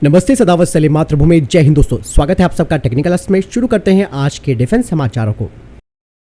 नमस्ते, सदावत सलीम, मातृभूमि, जय हिंद। दोस्तों, स्वागत है आप सबका टेक्निकल अस्स में। शुरू करते हैं आज के डिफेंस समाचारों को।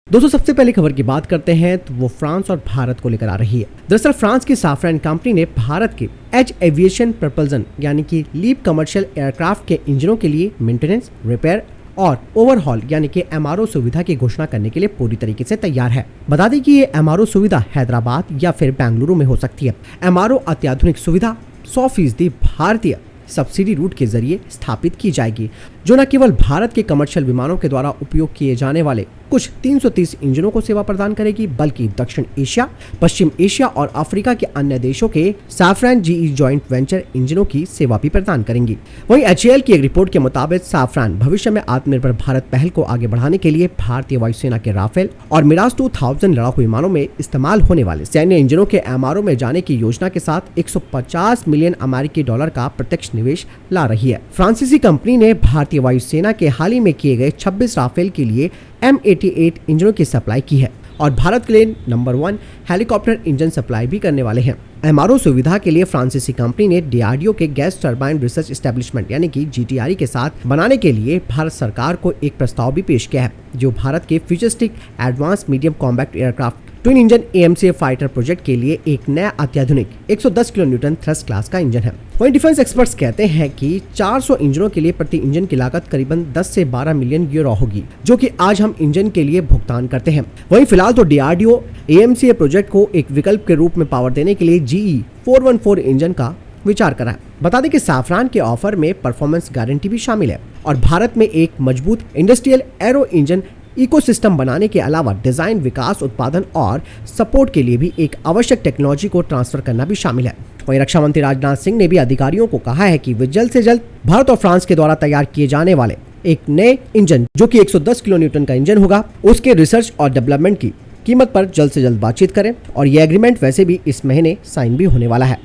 दोस्तों, सबसे पहले खबर की बात करते हैं तो वो फ्रांस और भारत को लेकर आ रही है। दरअसल फ्रांस की साफ्रैन कंपनी ने भारत के एज एविएशन प्रपल्जन यानी कि लीप कमर्शियल एयरक्राफ्ट के इंजनों के लिए मेंटेनेंस, रिपेयर और ओवरहॉल यानी कि MRO सुविधा की घोषणा करने के लिए पूरी तरीके से तैयार है। बता दें कि ये MRO सुविधा हैदराबाद या फिर बेंगलुरु में हो सकती है। MRO अत्याधुनिक सुविधा 100% भारतीय सब्सिडी रूट के जरिए स्थापित की जाएगी, जो न केवल भारत के कमर्शियल विमानों के द्वारा उपयोग किए जाने वाले कुछ 330 इंजनों को सेवा प्रदान करेगी, बल्कि दक्षिण एशिया, पश्चिम एशिया और अफ्रीका के अन्य देशों के साफ्रैन GE जॉइंट वेंचर इंजनों की सेवा भी प्रदान करेंगी। वहीं HAL की एक रिपोर्ट के मुताबिक साफ्रैन भविष्य में आत्मनिर्भर भारत पहल को आगे बढ़ाने के लिए भारतीय वायुसेना के राफेल और मिराज 2000 लड़ाकू विमानों में इस्तेमाल होने वाले सैन्य इंजनों के MRO में जाने की योजना के साथ 150 मिलियन अमेरिकी डॉलर का प्रत्यक्ष निवेश ला रही है। फ्रांसीसी कंपनी ने भारतीय वायुसेना के हाल ही में किए गए 26 राफेल के लिए M88 इंजनों की सप्लाई की है और भारत के लिए नंबर 1 हेलीकॉप्टर इंजन सप्लाई भी करने वाले हैं। MRO सुविधा के लिए फ्रांसीसी कंपनी ने DRDO के गैस टरबाइन रिसर्च एस्टेब्लिशमेंट यानी कि GTRE के साथ बनाने के लिए भारत सरकार को एक प्रस्ताव भी पेश किया है, जो भारत के futuristic advance medium combat aircraft twin engine AMCA fighter project के लिए एक नया अत्याधुनिक 110 किलो न्यूटन थ्रस्ट क्लास का इंजन है। वहीं डिफेंस एक्सपर्ट्स कहते हैं कि 400 इंजनों के लिए प्रति इंजन की लागत करीबन 10 से 12 मिलियन यूरो होगी, जो कि आज हम इंजन के लिए भुगतान करते हैं। वहीं फिलहाल तो DRDO AMCA प्रोजेक्ट को एक विकल्प के रूप में पावर देने के लिए GE 414 इंजन का विचार करा है। बता दें कि साफ्रान के ऑफर में परफॉर्मेंस गारंटी भी शामिल है और भारत में एक मजबूत इंडस्ट्रियल एरो इंजन इकोसिस्टम बनाने के अलावा डिजाइन, विकास, उत्पादन और सपोर्ट के लिए भी एक आवश्यक टेक्नोलॉजी को ट्रांसफर करना भी शामिल है। वहीं रक्षा मंत्री राजनाथ सिंह ने भी अधिकारियों को कहा है कि वे जल्द से जल्द भारत और फ्रांस के द्वारा तैयार किए जाने वाले एक नए इंजन, जो कि 110 किलो न्यूटन का इंजन होगा, उसके रिसर्च और डेवलपमेंट की कीमत पर जल्द से जल्द बातचीत करें और यह एग्रीमेंट वैसे भी इस महीने साइन भी होने वाला है।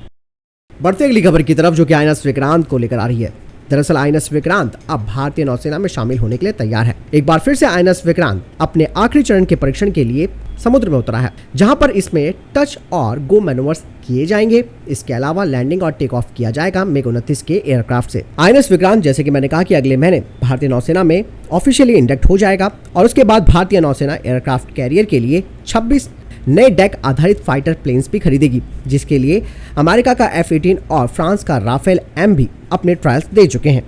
बढ़ते अगली खबर की तरफ, जो कि INS विक्रांत को लेकर आ रही है। दरअसल INS विक्रांत अब भारतीय नौसेना में शामिल होने के लिए तैयार है। एक बार फिर से INS विक्रांत अपने आखिरी चरण के परीक्षण के लिए समुद्र में उतरा है, जहां पर इसमें टच और गो मैनूवर्स किए जाएंगे। इसके अलावा लैंडिंग और टेक ऑफ किया जाएगा MiG-29 के एयरक्राफ्ट से। INS विक्रांत, जैसे कि मैंने कहा, कि अगले महीने भारतीय नौसेना में ऑफिशियली इंडक्ट हो जाएगा और उसके बाद भारतीय नौसेना एयरक्राफ्ट कैरियर के लिए 26 नए डेक आधारित फाइटर प्लेन्स भी खरीदेगी, जिसके लिए अमेरिका का F-18 और फ्रांस का राफेल M भी अपने ट्रायल्स दे चुके हैं।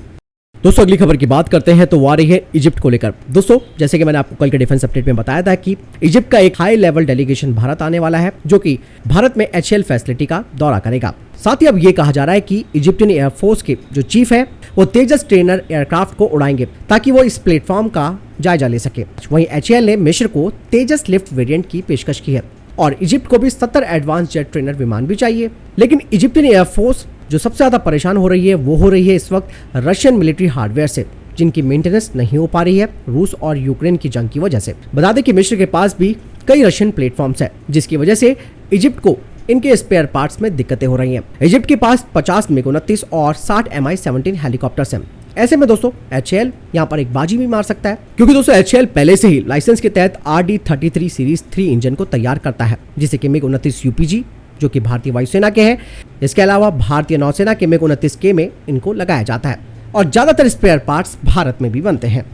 दोस्तों, अगली खबर की बात करते हैं तो वो आ रही है इजिप्ट को लेकर। दोस्तों, जैसे कि मैंने आपको कल के डिफेंस अपडेट में बताया था कि इजिप्ट का एक हाई लेवल डेलीगेशन भारत आने वाला है, जो कि भारत में HAL फैसिलिटी का दौरा करेगा। साथ ही अब ये कहा जा रहा है कि इजिप्टियन एयरफोर्स के जो चीफ है वो तेजस ट्रेनर एयरक्राफ्ट को उड़ाएंगे, ताकि वो इस प्लेटफॉर्म का जायजा ले सके। वहीं HAL ने मिस्र को तेजस लिफ्ट वेरिएंट की पेशकश की है और इजिप्ट को भी 70 एडवांस जेट ट्रेनर विमान भी चाहिए। लेकिन इजिप्टियन एयरफोर्स जो सबसे ज्यादा परेशान हो रही है वो हो रही है इस वक्त रशियन मिलिट्री हार्डवेयर से, जिनकी मेंटेनेंस नहीं हो पा रही है रूस और यूक्रेन की जंग की वजह से। बता दें कि मिस्र के पास भी कई रशियन प्लेटफॉर्म्स है, जिसकी वजह से इजिप्ट को इनके स्पेयर पार्ट्स में दिक्कतें हो रही हैं। इजिप्ट के पास 50 MiG-29 और 60 Mi-17 हेलीकॉप्टर्स हैं। ऐसे में दोस्तों HAL यहाँ पर एक बाजी भी मार सकता है, क्योंकि दोस्तों HAL पहले से ही लाइसेंस के तहत RD-33 सीरीज 3 इंजन को तैयार करता है, जिसे कि MiG-29 UPG, जो कि भारतीय वायुसेना के हैं। इसके अलावा भारतीय नौसेना के MiG-29K में इनको लगाया जाता है और ज्यादातर स्पेयर पार्ट्स भारत में भी बनते हैं।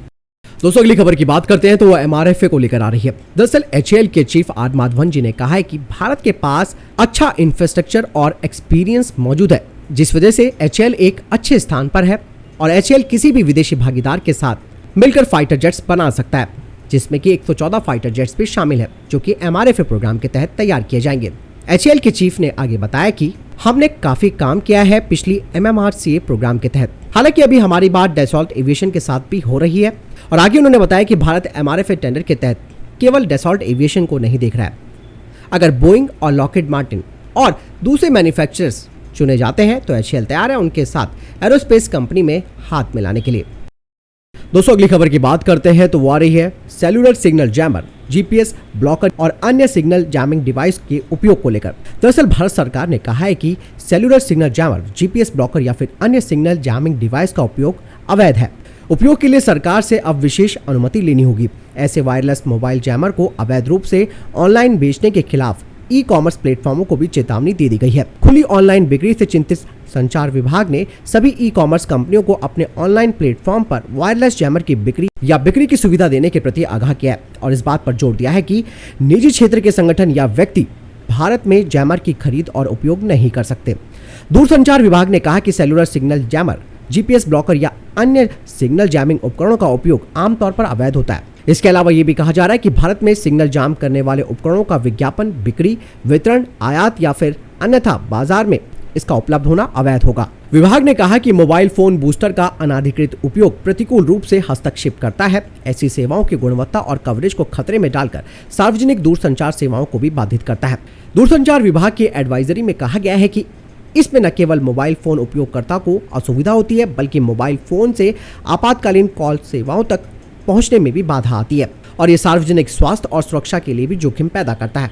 दोस्तों, अगली खबर की बात करते हैं तो वो MRFA को लेकर आ रही है। दरअसल HAL के चीफ आर माधवन जी ने कहा है कि भारत के पास अच्छा इंफ्रास्ट्रक्चर और एक्सपीरियंस मौजूद है, जिस वजह से HAL एक अच्छे स्थान पर है और HAL किसी भी विदेशी भागीदार के साथ मिलकर फाइटर जेट्स बना सकता है, जिसमें कि 114 फाइटर जेट्स भी शामिल है, जो कि MRFA प्रोग्राम के तहत तैयार किए जाएंगे। HAL के चीफ ने आगे बताया कि हमने काफी काम किया है पिछली MMRCA प्रोग्राम के तहत। हालांकि अभी हमारी बात डैसॉल्ट एविएशन के साथ भी हो रही है और आगे उन्होंने बताया कि भारत MRFA टेंडर के तहत केवल डैसॉल्ट एविएशन को नहीं देख रहा है। अगर बोइंग और लॉकहीड मार्टिन और दूसरे मैन्युफैक्चरर्स चुने जाते हैं तो HAL तैयार है उनके साथ एरोस्पेस कंपनी में हाथ मिलाने के लिए। दोस्तों, अगली खबर की बात करते हैं तो वो आ रही है cellular signal jammer, GPS blocker और अन्य सिग्नल जैमिंग डिवाइस के उपयोग को लेकर। दरअसल भारत सरकार ने कहा है कि cellular signal jammer, GPS blocker या फिर अन्य सिग्नल जैमिंग डिवाइस का उपयोग अवैध है। उपयोग के लिए सरकार से अब विशेष अनुमति लेनी होगी। ऐसे वायरलेस मोबाइल जैमर को अवैध रूप से ऑनलाइन बेचने के खिलाफ ई-कॉमर्स प्लेटफॉर्मों को भी चेतावनी दे दी गई है। खुली ऑनलाइन बिक्री से चिंतित संचार विभाग ने सभी ई कॉमर्स कंपनियों को अपने ऑनलाइन प्लेटफॉर्म पर वायरलेस जैमर की बिक्री की सुविधा देने के प्रति आगाह किया है और इस बात पर जोर दिया है कि निजी क्षेत्र के संगठन या व्यक्ति भारत में जैमर की खरीद और उपयोग नहीं कर सकते। दूरसंचार विभाग ने कहा कि cellular signal jammer, GPS blocker या अन्य सिग्नल जैमिंग उपकरणों का उपयोग आमतौर पर अवैध होता है। इसके अलावा ये भी कहा जा रहा है कि भारत में सिग्नल जाम करने वाले उपकरणों का विज्ञापन, बिक्री, वितरण, आयात या फिर अन्यथा बाजार में इसका उपलब्ध होना अवैध होगा। विभाग ने कहा कि मोबाइल फोन बूस्टर का अनाधिकृत उपयोग प्रतिकूल रूप से हस्तक्षेप करता है, ऐसी सेवाओं की गुणवत्ता और कवरेज को खतरे में डालकर सार्वजनिक दूरसंचार सेवाओं को भी बाधित करता है। दूरसंचार विभाग की एडवाइजरी में कहा गया है कि इसमें न केवल मोबाइल फोन उपयोगकर्ता को असुविधा होती है, बल्कि मोबाइल फोन से आपातकालीन कॉल सेवाओं तक पहुंचने में भी बाधा आती है और ये सार्वजनिक स्वास्थ्य और सुरक्षा के लिए भी जोखिम पैदा करता है।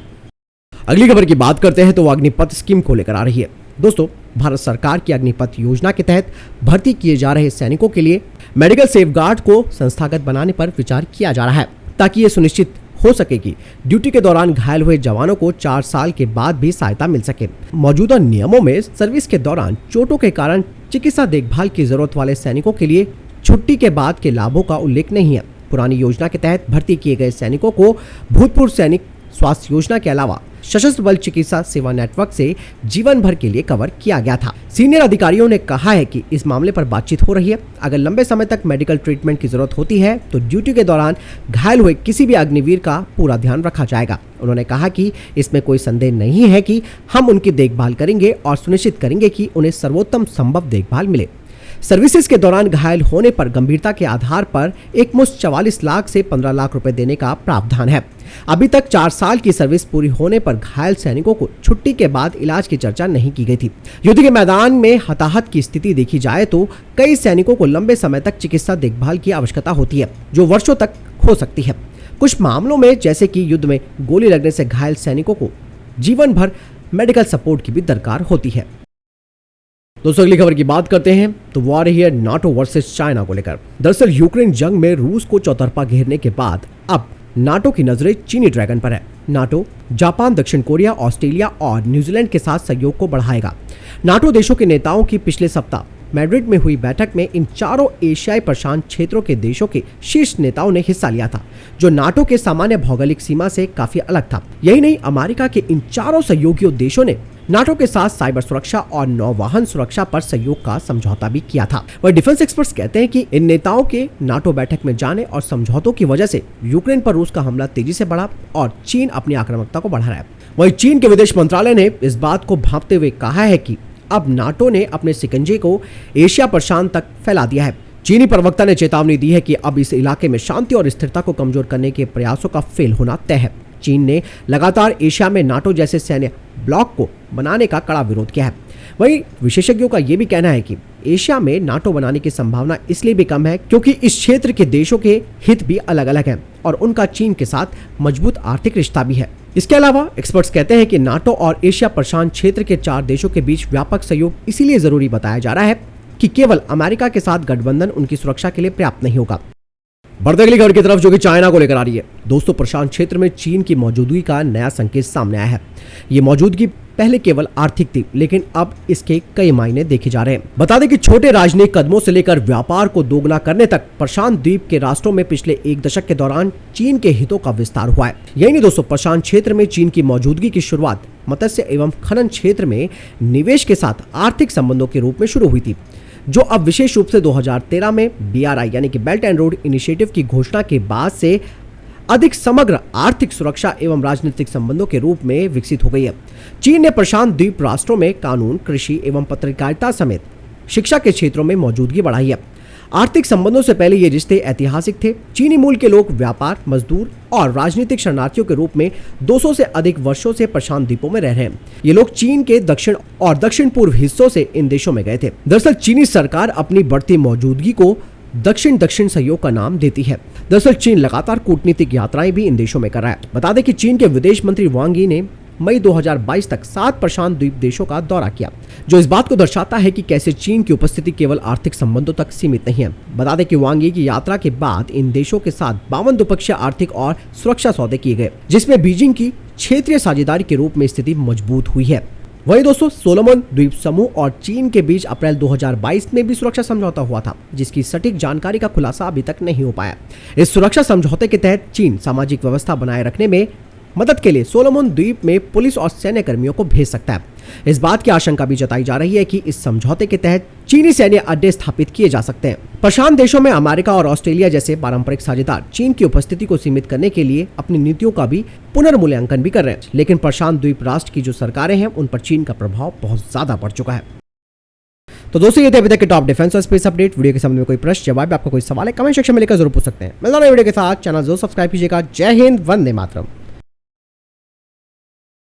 अगली खबर की बात करते हैं तो वो अग्निपथ स्कीम को लेकर आ रही है। दोस्तों, भारत सरकार की अग्निपथ योजना के तहत भर्ती किए जा रहे सैनिकों के लिए मेडिकल सेफगार्ड को संस्थागत बनाने पर विचार किया जा रहा है, ताकि ये सुनिश्चित हो सके कि ड्यूटी के दौरान घायल हुए जवानों को 4 साल के बाद भी सहायता मिल सके। मौजूदा नियमों में सर्विस के दौरान चोटों के कारण चिकित्सा देखभाल की जरूरत वाले सैनिकों के लिए छुट्टी के बाद के लाभों का उल्लेख नहीं है। पुरानी योजना के तहत भर्ती किए गए सैनिकों को भूतपूर्व सैनिक स्वास्थ्य योजना के अलावा सशस्त्र बल चिकित्सा सेवा नेटवर्क से जीवन भर के लिए कवर किया गया था। सीनियर अधिकारियों ने कहा है कि इस मामले पर बातचीत हो रही है। अगर लंबे समय तक मेडिकल ट्रीटमेंट की जरूरत होती है तो ड्यूटी के दौरान घायल हुए किसी भी अग्निवीर का पूरा ध्यान रखा जाएगा। उन्होंने कहा कि इसमें कोई संदेह नहीं है कि हम उनकी देखभाल करेंगे और सुनिश्चित करेंगे कि उन्हें सर्वोत्तम संभव देखभाल मिले। सर्विसेज के दौरान घायल होने पर गंभीरता के आधार पर एक मुश्त 44 लाख से 15 लाख रुपए देने का प्रावधान है। अभी तक 4 साल की सर्विस पूरी होने पर घायल सैनिकों को छुट्टी के बाद इलाज की चर्चा नहीं की गई थी। युद्ध के मैदान में हताहत की स्थिति देखी जाए तो कई सैनिकों को लंबे समय तक चिकित्सा देखभाल की आवश्यकता होती है, जो वर्षों तक हो सकती है। कुछ मामलों में, जैसे कि युद्ध में गोली लगने से घायल सैनिकों को जीवन भर मेडिकल सपोर्ट की भी दरकार होती है। दोस्तों, अगली खबर की बात करते हैं तो वो आ रही है नाटो वर्सेस चाइना को लेकर। दरअसल यूक्रेन जंग में रूस को चौतरफा घेरने के बाद अब नाटो की नजरें चीनी ड्रैगन पर है। नाटो जापान, दक्षिण कोरिया, ऑस्ट्रेलिया और न्यूजीलैंड के साथ सहयोग को बढ़ाएगा। नाटो देशों के नेताओं की पिछले सप्ताह मैड्रिड में हुई बैठक में इन चारों एशियाई प्रशांत क्षेत्रों के देशों के शीर्ष नेताओं ने हिस्सा लिया था, जो नाटो के सामान्य भौगोलिक सीमा से काफी अलग था। यही नहीं, अमेरिका के इन चारों सहयोगी देशों ने नाटो के साथ साइबर सुरक्षा और नौवाहन सुरक्षा पर सहयोग का समझौता भी किया था। वह डिफेंस एक्सपर्ट्स कहते हैं कि इन नेताओं के नाटो बैठक में जाने और समझौतों की वजह से यूक्रेन पर रूस का हमला तेजी से बढ़ा और चीन अपनी आक्रामकता को बढ़ा रहा है। वहीं चीन के विदेश मंत्रालय ने इस बात को भांपते हुए कहा है कि अब नाटो ने अपने शिकंजे को एशिया प्रशांत तक फैला दिया है। चीनी प्रवक्ता ने चेतावनी दी है कि अब इस इलाके में शांति और स्थिरता को कमजोर करने के प्रयासों का फेल होना तय है। चीन ने लगातार एशिया में नाटो जैसे सैन्य ब्लॉक को बनाने का कड़ा विरोध किया है। वहीं विशेषज्ञों का यह भी कहना है कि एशिया में नाटो बनाने की संभावना इसलिए भी कम है क्योंकि इस क्षेत्र के देशों के हित भी अलग अलग हैं और उनका चीन के साथ मजबूत आर्थिक रिश्ता भी है। इसके अलावा एक्सपर्ट्स कहते हैं कि नाटो और एशिया प्रशांत क्षेत्र के 4 देशों के बीच व्यापक सहयोग इसीलिए जरूरी बताया जा रहा है कि केवल अमेरिका के साथ गठबंधन उनकी सुरक्षा के लिए पर्याप्त नहीं होगा। बढ़ते अगली खबर की तरफ, जो कि चाइना को लेकर आ रही है। दोस्तों, प्रशांत क्षेत्र में चीन की मौजूदगी का नया संकेत सामने आया है। ये मौजूदगी पहले केवल आर्थिक थी, लेकिन अब इसके कई मायने देखे जा रहे हैं। बता दें कि छोटे राजनयिक कदमों से लेकर व्यापार को दोगुना करने तक प्रशांत द्वीप के राष्ट्रों में पिछले 1 दशक के दौरान चीन के हितों का विस्तार हुआ है। यही नहीं दोस्तों, प्रशांत क्षेत्र में चीन की मौजूदगी की शुरुआत मत्स्य एवं खनन क्षेत्र में निवेश के साथ आर्थिक संबंधों के रूप में शुरू हुई थी, जो अब विशेष रूप से 2013 में BRI यानी कि बेल्ट एंड रोड इनिशिएटिव की घोषणा के बाद से अधिक समग्र आर्थिक सुरक्षा एवं राजनीतिक संबंधों के रूप में विकसित हो गई है। चीन ने प्रशांत द्वीप राष्ट्रों में कानून, कृषि एवं पत्रकारिता समेत शिक्षा के क्षेत्रों में मौजूदगी बढ़ाई है। आर्थिक संबंधों से पहले ये रिश्ते ऐतिहासिक थे। चीनी मूल के लोग व्यापार, मजदूर और राजनीतिक शरणार्थियों के रूप में 200 से अधिक वर्षों से प्रशांत द्वीपों में रह रहे हैं। ये लोग चीन के दक्षिण और दक्षिण पूर्व हिस्सों से इन देशों में गए थे। दरअसल चीनी सरकार अपनी बढ़ती मौजूदगी को दक्षिण दक्षिण सहयोग का नाम देती है। दरअसल चीन लगातार कूटनीतिक यात्राएं भी इन देशों में कर रहा है। बता दें कि चीन के विदेश मंत्री वांग यी ने मई 2022 तक 7 प्रशांत द्वीप देशों का दौरा किया, जो इस बात को दर्शाता है कि कैसे चीन की उपस्थिति केवल आर्थिक संबंधों तक सीमित नहीं है। बता दें कि वांग यी की यात्रा के बाद इन देशों के साथ 52 द्विपक्षीय आर्थिक और सुरक्षा सौदे किए गए, जिसमें बीजिंग की क्षेत्रीय साझेदारी के रूप में स्थिति मजबूत हुई है। वहीं दोस्तों सोलोमन द्वीप समूह और चीन के बीच अप्रैल 2022 में भी सुरक्षा समझौता हुआ था, जिसकी सटीक जानकारी का खुलासा अभी तक नहीं हो पाया। इस सुरक्षा समझौते के तहत चीन सामाजिक व्यवस्था बनाए रखने में मदद के लिए सोलोमन द्वीप में पुलिस और सैन्य कर्मियों को भेज सकता है। इस बात की आशंका भी जताई जा रही है कि इस समझौते के तहत चीनी सैन्य अड्डे स्थापित किए जा सकते हैं। प्रशांत देशों में अमेरिका और ऑस्ट्रेलिया जैसे पारंपरिक साझेदार चीन की उपस्थिति को सीमित करने के लिए अपनी नीतियों का भी पुनर्मूल्यांकन भी कर रहे हैं, लेकिन प्रशांत द्वीप राष्ट्र की जो सरकारें हैं उन पर चीन का प्रभाव बहुत ज्यादा बढ़ चुका है। तो दोस्तों ये थे अभी तक के टॉप डिफेंस और स्पेस अपडेट। वीडियो के संबंध में कोई प्रश्न जवाब आपका कोई सवाल है कमेंट सेक्शन में लेकर जरूर पूछ सकते हैं। मिलता है वीडियो के साथ, चैनल जरूर सब्सक्राइब कीजिएगा। जय हिंद, वंदे मातरम।